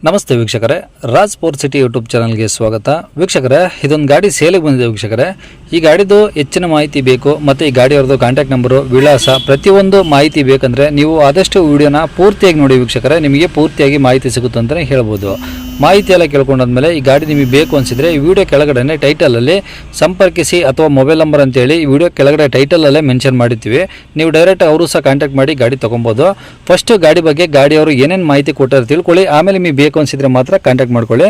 ನಮಸ್ತೆ ವೀಕ್ಷಕರೇ, Raj sport city YouTube ಚಾನಲ್ಗೆ ಸ್ವಾಗತ. ವೀಕ್ಷಕರೇ, ಇದೊಂದು ಗಾಡಿ ಸೇಲಿಗೆ ಬಂದಿದೆ ವೀಕ್ಷಕರೇ. ಈ ಗಾಡಿದು ಹೆಚ್ಚಿನ ಮಾಹಿತಿ ಬೇಕು ಮತ್ತು ಈ ಗಾಡಿಯವ್ರದ್ದು ಕಾಂಟ್ಯಾಕ್ಟ್ ನಂಬರು, ವಿಳಾಸ, ಪ್ರತಿಯೊಂದು ಮಾಹಿತಿ ಬೇಕಂದರೆ ನೀವು ಆದಷ್ಟು ವಿಡಿಯೋನ ಪೂರ್ತಿಯಾಗಿ ನೋಡಿ ವೀಕ್ಷಕರೇ. ನಿಮಗೆ ಪೂರ್ತಿಯಾಗಿ ಮಾಹಿತಿ ಸಿಗುತ್ತೆ ಅಂತಲೇ ಹೇಳ್ಬೋದು. ಮಾಹಿತಿ ಎಲ್ಲ ಕೇಳ್ಕೊಂಡಾದ್ಮೇಲೆ ಈ ಗಾಡಿ ನಿಮಗೆ ಬೇಕು ಅನಿಸಿದರೆ ಈ ವಿಡಿಯೋ ಕೆಳಗಡೆ ಟೈಟಲಲ್ಲಿ ಸಂಪರ್ಕಿಸಿ ಅಥವಾ ಮೊಬೈಲ್ ನಂಬರ್ ಅಂತೇಳಿ ಈ ವಿಡಿಯೋ ಕೆಳಗಡೆ ಟೈಟಲಲ್ಲೇ ಮೆನ್ಷನ್ ಮಾಡಿರ್ತೀವಿ. ನೀವು ಡೈರೆಕ್ಟ್ ಅವರು ಸಹ ಕಾಂಟ್ಯಾಕ್ಟ್ ಮಾಡಿ ಗಾಡಿ ತೊಗೊಬೋದು. ಫಸ್ಟು ಗಾಡಿ ಬಗ್ಗೆ ಗಾಡಿಯವರು ಏನೇನು ಮಾಹಿತಿ ಕೊಟ್ಟಾರೆ ತಿಳ್ಕೊಳ್ಳಿ, ಆಮೇಲೆ ನಿಮಗೆ ಬೇಕು ಅನಿಸಿದರೆ ಮಾತ್ರ ಕಾಂಟ್ಯಾಕ್ಟ್ ಮಾಡ್ಕೊಳ್ಳಿ.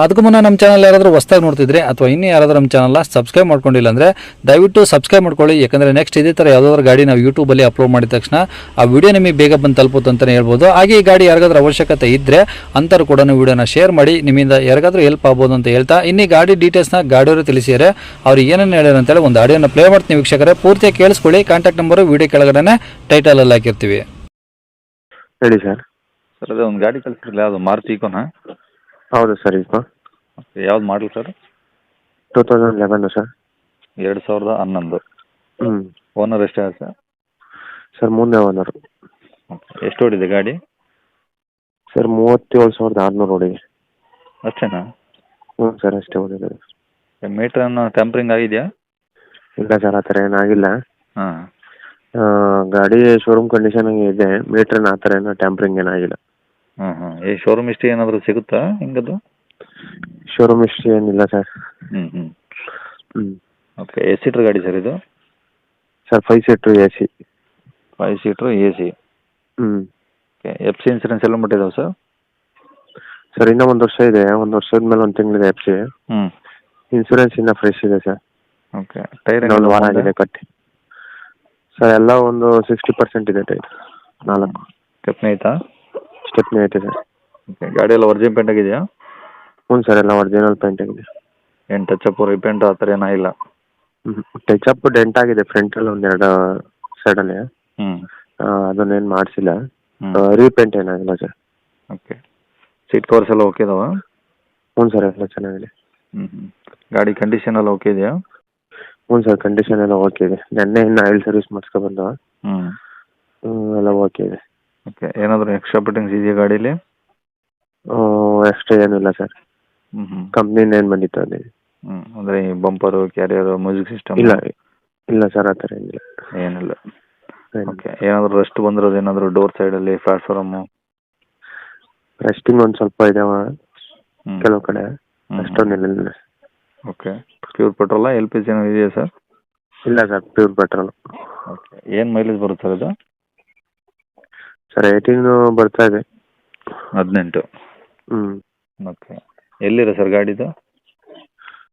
ಅದಕ್ಕೂ ಮುನ್ನ ನಮ್ಮ ಚಾನಲ್ ಯಾರಾದರೂ ಹೊಸದಾಗಿ ನೋಡ್ತಿದ್ರೆ ಅಥವಾ ಇನ್ನೂ ಯಾರಾದರೂ ನಮ್ಮ ಚಾನಲ್ನ ಸಬ್ಸ್ಕ್ರೈಬ್ ಮಾಡ್ಕೊಂಡಿಲ್ಲ ಅಂದರೆ ದಯವಿಟ್ಟು ಸಬ್ಸ್ಕ್ರೈಬ್ ಮಾಡ್ಕೊಳ್ಳಿ. ಯಾಕಂದರೆ ನೆಕ್ಸ್ಟ್ ಇದೇ ಥರ ಯಾವುದಾದ್ರೂ ಗಾಡಿ ನಾವು ಯೂಟ್ಯೂಬಲ್ಲಿ ಅಪ್ಲೋಡ್ ಮಾಡಿದ ತಕ್ಷಣ ಆ ವಿಡಿಯೋ ನಿಮಗೆ ಬೇಗ ಬಂದು ತಲುಪುತ್ತೆ ಅಂತಲೇ ಹೇಳ್ಬೋದು. ಹಾಗೆ ಈ ಗಾಡಿ ಯಾರಿಗಾದ್ರೂ ಅವಶ್ಯಕತೆ ಇದ್ದರೆ ಅಂಥವ್ರು ಕೂಡ ವಿಡಿಯೋನ ಶೇರ್ ಮಾಡಿ, ನಿಮ್ಮಿಂದ ಯಾರಿಗಾದ್ರೂ ಹೆಲ್ಪ್ ಆಗ್ಬೋದು ಅಂತ ಹೇಳ್ತಾ ಇನ್ನೀ ಗಾಡಿ ಡೀಟೇಲ್ಸ್ನ ಗಾಡಿಯವರು ತಿಳಿಸಿದರೆ ಅವ್ರು ಏನೇನು ಹೇಳ್ಯಾರ ಅಂತೇಳಿ ಒಂದು ಆಡಿಯೋನ ಪ್ಲೇ ಮಾಡ್ತೀನಿ ವೀಕ್ಷಕರೇ. ಪೂರ್ತಿಯಾಗಿ ಕೇಳಿಸ್ಕೊಳ್ಳಿ. ಕಾಂಟ್ಯಾಕ್ಟ್ ನಂಬರು ವಿಡಿಯೋ ಕೆಳಗಡೆ ಟೈಟಲಲ್ಲಿ ಹಾಕಿರ್ತೀವಿ. ಹೇಳಿ ಸರ್. ಸರ್ ಅದೇ ಒಂದು ಗಾಡಿ ಕಳಿಸಿರಲಿಲ್ಲ, ಅದು ಮಾರುತಿ ಇಕೋನಾ? ಹೌದು ಸರ್, ಈಗ ಯಾವ್ದು ಮಾಡಲ್ ಸರ್? 2011 ಸರ್. 2011. ಓನರ್ ಎಷ್ಟೇ ಸರ್? ಸರ್ ಮೂರನೇ ಓನರು. ಎಷ್ಟು ಓಡಿದೆ ಗಾಡಿ? ಸರ್ 37,600 ಓಡಿದೆ. ಅಷ್ಟೇನಾ? ಹ್ಞೂ ಸರ್, ಅಷ್ಟೇ ಓಡಿದೆ. ಮೀಟ್ರ್ ಏನು ಟ್ಯಾಂಪರಿಂಗ್ ಆಗಿದೆಯಾ? ಇಲ್ಲ ಸರ್, ಆ ಥರ ಏನಾಗಿಲ್ಲ. ಹಾಂ. ಗಾಡಿ ಶೋರೂಮ್ ಕಂಡೀಷನ್ ಇದೆ. ಮೀಟ್ರನ್ನ ಆ ಥರ ಏನೋ ಟ್ಯಾಂಪರಿಂಗ್ ಏನಾಗಿಲ್ಲ. ಈ ಶೋರೂಮ್ ಹಿಸ್ಟ್ರಿ ಏನಾದರೂ ಸಿಗುತ್ತಾ ಹಿಂಗದು? ಶೋರೂಮ್ ಹಿಸ್ಟ್ರಿ ಏನಿಲ್ಲ ಸರ್. ಹ್ಞೂ ಹ್ಞೂ ಓಕೆ. ಎಷ್ಟು ಸೀಟ್ರ್ ಗಾಡಿ ಸರ್ ಇದು? Sir 5 seater AC. 5 seater AC. ಹ್ಞೂ. ಓಕೆ. FC ಇನ್ಸೂರೆನ್ಸ್ ಎಲ್ಲ ಮುಟ್ಟಿದಾವೆ ಸರ್? ಸರ್ ಇನ್ನೂ 1 ವರ್ಷ ಇದೆ. 1 ವರ್ಷದ ಮೇಲೆ 1 ತಿಂಗಳಿದೆ FC. ಇನ್ಸೂರೆನ್ಸ್ ಇನ್ನೂ ಫ್ರೆಶ್ ಇದೆ ಸರ್. ಓಕೆ. ಟೈರ್ ಒಂದು ವಾರ ಆಗಿದೆ ಕಟ್ಟಿ. ಸರ್ ಎಲ್ಲ ಒಂದು 60% ಇದೆ ಟೈರ್. 4 ಸ್ಟೆಪ್ನಿ ಐತಾ? ಸ್ಟೆಪ್ನಿ ಐತೆ ಸರ್. ಓಕೆ. ಗಾಡಿ ಎಲ್ಲ ಒರಿಜಿನಲ್ ಪೇಂಟ್ ಆಗಿದೆಯಾ? ಹ್ಞೂ ಸರ್, ಎಲ್ಲ ಒರಿಜಿನಲ್ ಪೇಂಟ್ ಆಗಿದೆ. ಏನು ಟಚಪ್ ರಿಪೇಂಟ್ ಆ ಥರ ಏನಾಗಿಲ್ಲ? ಟಚಪ್ ಡೆಂಟ್ ಆಗಿದೆ ಫ್ರಂಟಲ್ಲಿ, 1-2 ಸೈಡಲ್ಲಿ. ಅದನ್ನೇನು ಮಾಡಿಸಿಲ್ಲ. ರೀಪೇಂಟ್ ಏನಾಗಿಲ್ಲ ಸರ್. ಓಕೆ. ಸೀಟ್ ಕವರ್ಸ್ ಎಲ್ಲ ಓಕೆ ಇದಾವ? ಹ್ಞೂ ಸರ್, ಎಲ್ಲ ಚೆನ್ನಾಗಿದೆ. ಗಾಡಿ ಕಂಡೀಷನ್ ಎಲ್ಲ ಓಕೆ ಇದೆಯಾ? ಹ್ಞೂ ಸರ್, ಕಂಡೀಷನ್ ಎಲ್ಲ ಓಕೆ ಇದೆ. ನೆನ್ನೆ ಇನ್ನು ಆಯಿಲ್ ಸರ್ವಿಸ್ ಮಾಡಿಸ್ಕೊಬಂದು ಎಲ್ಲ ಓಕೆ ಇದೆ. ಓಕೆ. ಏನಾದರೂ ಎಕ್ಸ್ಟ್ರಾ ಫಿಟ್ಟಿಂಗ್ಸ್ ಇದೆಯಾ ಗಾಡೀಲಿ? ಎಕ್ಸ್ಟ್ರಾ ಏನಿಲ್ಲ ಸರ್. ಕಂಪ್ನಿಯಿಂದ ಏನು ಬಂದಿತ್ತು ಅದೇ. ಅಂದರೆ ಈ ಬಂಪರು, ಕ್ಯಾರಿಯರು, ಮ್ಯೂಸಿಕ್ ಸಿಸ್ಟಮ್? ಇಲ್ಲ ಸರ್, ಆ ಥರ ಏನಿಲ್ಲ. ಏನಿಲ್ಲ. ಓಕೆ. ಏನಾದರೂ ರೆಸ್ಟ್ ಬಂದಿರೋದು ಏನಾದರೂ ಡೋರ್ ಸೈಡಲ್ಲಿ, ಪ್ಲಾಟ್ಫಾರಮು? ರೆಸ್ಟಿಂಗ್ ಒಂದು ಸ್ವಲ್ಪ ಇದಾವೆ ಕೆಲವು ಕಡೆ, ಅಷ್ಟೊಂದಿಲ್ಲ. ಓಕೆ. ಪ್ಯೂರ್ ಪೆಟ್ರೋಲಾ LPG ಏನೋ ಇದೆಯಾ ಸರ್? ಇಲ್ಲ ಸರ್, ಪ್ಯೂರ್ ಪೆಟ್ರೋಲ್. ಓಕೆ. ಏನು ಮೈಲೇಜ್ ಬರುತ್ತೆ ಸರ್ ಇದು? ಸರ್ 18 ಬರ್ತಾ ಇದೆ. 18. ಓಕೆ. ಎಲ್ಲಿದೆ ಸರ್ ಗಾಡಿದು?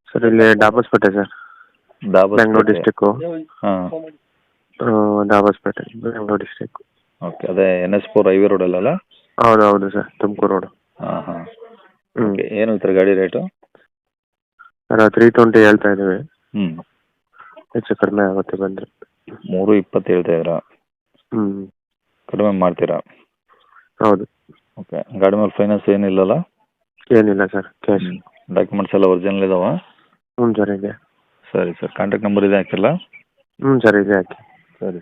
ಸರ್ ಇಲ್ಲಿ Dobbaspet sir, Bengaluru district. Dobbaspet, Bengaluru district. Okay. ಅದೇ NS4 ಹೈವೇ ರೋಡಲ್ಲ? ಹೌದು ಸರ್, ತುಮಕೂರು ರೋಡು. ಓಕೆ. ಏನು ಹೇಳ್ತಾರೆ ಗಾಡಿ ರೇಟು? ಸರ್ 320 ಹೇಳ್ತಾ ಇದ್ದೀವಿ. ಹೆಚ್ಚು ಕಡಿಮೆ ಆಗುತ್ತೆ ಬಂದರೆ. 320 ಹೇಳ್ತಾ ಇದ್ದೀರಾ? ಕಡಿಮೆ ಮಾಡ್ತೀರಾ? ಹೌದು. ಓಕೆ. ಗಾಡಿ ಮೇಲೆ ಫೈನಾನ್ಸ್ ಏನಿಲ್ಲಲ್ಲ? ಏನಿಲ್ಲ ಸರ್, ಕ್ಯಾಶ್. ಡಾಕ್ಯುಮೆಂಟ್ಸ್ ಎಲ್ಲ ಒರಿಜಿನಲ್ ಇದಾವ? ಹ್ಞೂ ಸರ್, ಇದೆ. ಸರಿ ಸರ್. ಕಾಂಟ್ಯಾಕ್ಟ್ ನಂಬರ್ ಇದೆ ಹಾಕಿಲ್ಲ? ಸರ್, ಇದೆ ಹಾಕಿ. ಸರಿ.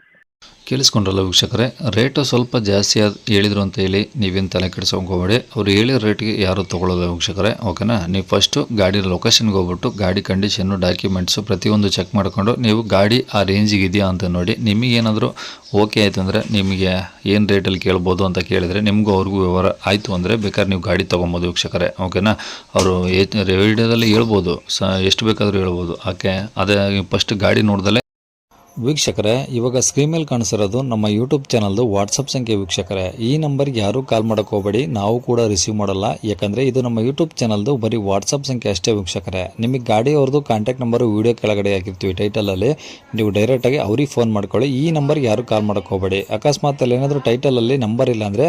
ಕೇಳಿಸ್ಕೊಂಡ್ರಲ್ಲ ವೀಕ್ಷಕರೇ, ರೇಟು ಸ್ವಲ್ಪ ಜಾಸ್ತಿ ಹೇಳಿದ್ರು ಅಂತ ಹೇಳಿ ನೀವೇನು ತಲೆ ಕೆಡಿಸ್ಕೊಂಡ್ಕೋಬೇಡಿ. ಅವ್ರು ಹೇಳಿರೋ ರೇಟ್ಗೆ ಯಾರು ತೊಗೊಳ್ಳೋದು ವೀಕ್ಷಕರೇ, ಓಕೆನಾ? ನೀವು ಫಸ್ಟು ಗಾಡಿ ಲೊಕೇಶನ್ಗೆ ಹೋಗ್ಬಿಟ್ಟು ಗಾಡಿ ಕಂಡೀಷನ್ನು, ಡಾಕ್ಯುಮೆಂಟ್ಸು ಪ್ರತಿಯೊಂದು ಚೆಕ್ ಮಾಡಿಕೊಂಡು ನೀವು ಗಾಡಿ ಆ ರೇಂಜಿಗೆ ಇದೆಯಾ ಅಂತ ನೋಡಿ. ನಿಮಗೇನಾದರೂ ಓಕೆ ಆಯಿತು ಅಂದರೆ ನಿಮಗೆ ಏನು ರೇಟಲ್ಲಿ ಕೇಳ್ಬೋದು ಅಂತ ಕೇಳಿದರೆ ನಿಮಗೂ ಅವ್ರಿಗೂ ವ್ಯವಹಾರ ಆಯಿತು ಅಂದರೆ ಬೇಕಾದ್ರೆ ನೀವು ಗಾಡಿ ತೊಗೊಬೋದು ವೀಕ್ಷಕರೇ, ಓಕೆನಾ? ಅವರು ವಿಡಿಯೋದಲ್ಲಿ ಹೇಳ್ಬೋದು, ಎಷ್ಟು ಬೇಕಾದರೂ ಹೇಳ್ಬೋದು. ಅದೇ ಫಸ್ಟ್ ಗಾಡಿ ನೋಡ್ದಲೇ ವೀಕ್ಷಕರೇ, ಇವಾಗ ಸ್ಕ್ರೀನ್ ಮೇಲೆ ಕಾಣಿಸಿರೋದು ನಮ್ಮ ಯೂಟ್ಯೂಬ್ ಚಾನಲ್ದು ವಾಟ್ಸಪ್ ಸಂಖ್ಯೆ ವೀಕ್ಷಕರೇ. ಈ ನಂಬರ್ಗೆ ಯಾರೂ ಕಾಲ್ ಮಾಡೋಕ್ಕೆ ಹೋಗಬೇಡಿ, ನಾವು ಕೂಡ ರಿಸೀವ್ ಮಾಡಲ್ಲ. ಯಾಕಂದರೆ ಇದು ನಮ್ಮ ಯೂಟ್ಯೂಬ್ ಚಾನಲ್ದು ಬರೀ ವಾಟ್ಸಪ್ ಸಂಖ್ಯೆ ಅಷ್ಟೇ ವೀಕ್ಷಕರೇ. ನಿಮಗೆ ಗಾಡಿಯವ್ರದ್ದು ಕಾಂಟ್ಯಾಕ್ಟ್ ನಂಬರು ವೀಡಿಯೋ ಕೆಳಗಡೆ ಹಾಕಿರ್ತೀವಿ ಟೈಟಲಲ್ಲಿ, ನೀವು ಡೈರೆಕ್ಟಾಗಿ ಅವ್ರಿಗೆ ಫೋನ್ ಮಾಡ್ಕೊಳ್ಳಿ. ಈ ನಂಬರ್ಗೆ ಯಾರೂ ಕಾಲ್ ಮಾಡೋಕ್ಕೆ ಹೋಗಬೇಡಿ. ಅಕಸ್ಮಾತ್ ಅಲ್ಲಿ ಏನಾದರೂ ಟೈಟಲಲ್ಲಿ ನಂಬರ್ ಇಲ್ಲ ಅಂದರೆ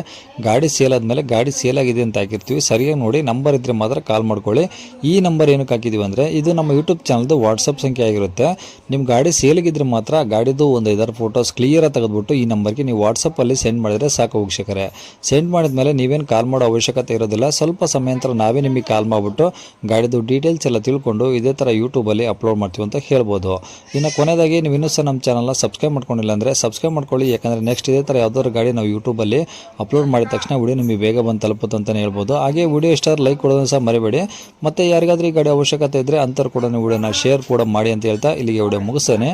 ಗಾಡಿ ಸೇಲ್ ಆದಮೇಲೆ ಗಾಡಿ ಸೇಲ್ ಆಗಿದೆ ಅಂತ ಹಾಕಿರ್ತೀವಿ, ಸರಿಯಾಗಿ ನೋಡಿ ನಂಬರ್ ಇದ್ದರೆ ಮಾತ್ರ ಕಾಲ್ ಮಾಡ್ಕೊಳ್ಳಿ. ಈ ನಂಬರ್ ಏನಕ್ಕೆ ಹಾಕಿದ್ದೀವಿ ಅಂದರೆ ಇದು ನಮ್ಮ ಯೂಟ್ಯೂಬ್ ಚಾನಲ್ದು ವಾಟ್ಸಪ್ ಸಂಖ್ಯೆ ಆಗಿರುತ್ತೆ. ನಿಮ್ಮ ಗಾಡಿ ಸೇಲಿಗಿದ್ರೆ ಮಾತ್ರ ಗಾಡಿದು ಒಂದು 5 ಫೋಟೋಸ್ ಕ್ಲಿಯರಾಗಿ ತೆಗೆದುಬಿಟ್ಟು ಈ ನಂಬರ್ಗೆ ನೀವು ವಾಟ್ಸಪ್ಪಲ್ಲಿ ಸೆಂಡ್ ಮಾಡಿದರೆ ಸಾಕು ವೀಕ್ಷಕರೇ. ಸೆಂಡ್ ಮಾಡಿದ್ಮೇಲೆ ನೀವೇನು ಕಾಲ್ ಮಾಡೋ ಅವಶ್ಯಕತೆ ಇರೋದಿಲ್ಲ. ಸ್ವಲ್ಪ ಸಮಯ ನಂತರ ನಾವೇ ನಿಮಗೆ ಕಾಲ್ ಮಾಡಿಬಿಟ್ಟು ಗಾಡಿದು ಡೀಟೇಲ್ಸ್ ಎಲ್ಲ ತಿಳ್ಕೊಂಡು ಇದೇ ಥರ ಯೂಟ್ಯೂಬಲ್ಲಿ ಅಪ್ಲೋಡ್ ಮಾಡ್ತೀವಿ ಅಂತ ಹೇಳ್ಬೋದು. ಇನ್ನು ಕೊನೆಯದಾಗಿ ನೀವು ಇನ್ನೂ ಸಹ ನಮ್ಮ ಚಾನಲ್ನ ಸಬ್ಸ್ಕ್ರೈಬ್ ಮಾಡ್ಕೊಂಡಿಲ್ಲ ಅಂದರೆ ಸಬ್ಸ್ಕ್ರೈಬ್ ಮಾಡ್ಕೊಳ್ಳಿ. ಯಾಕಂದರೆ ನೆಕ್ಸ್ಟ್ ಇದೇ ಥರ ಯಾವ್ದಾದ್ರು ಗಾಡಿ ನಾವು ಯೂಟ್ಯೂಬಲ್ಲಿ ಅಪ್ಲೋಡ್ ಮಾಡಿದ ತಕ್ಷಣ ವಿಡಿಯೋ ನಿಮಗೆ ಬೇಗ ಬಂದು ತಲುಪುತ್ತೆ ಅಂತಲೇ ಹೇಳ್ಬೋದು. ಹಾಗೆ ವಿಡಿಯೋ ಇಷ್ಟ ಲೈಕ್ ಕೊಡೋದನ್ನು ಸಹ ಮರಿಬೇಡಿ. ಮತ್ತು ಯಾರಿಗಾದ್ರೂ ಈ ಗಾಡಿ ಅವಶ್ಯಕತೆ ಇದ್ದರೆ ಅಂಥವ್ರು ಕೂಡ ವಿಡಿಯೋನ ಶೇರ್ ಕೂಡ ಮಾಡಿ ಅಂತ ಹೇಳ್ತಾ ಇಲ್ಲಿಗೆ ವಿಡಿಯೋ ಮುಗಿಸ್ತೇನೆ.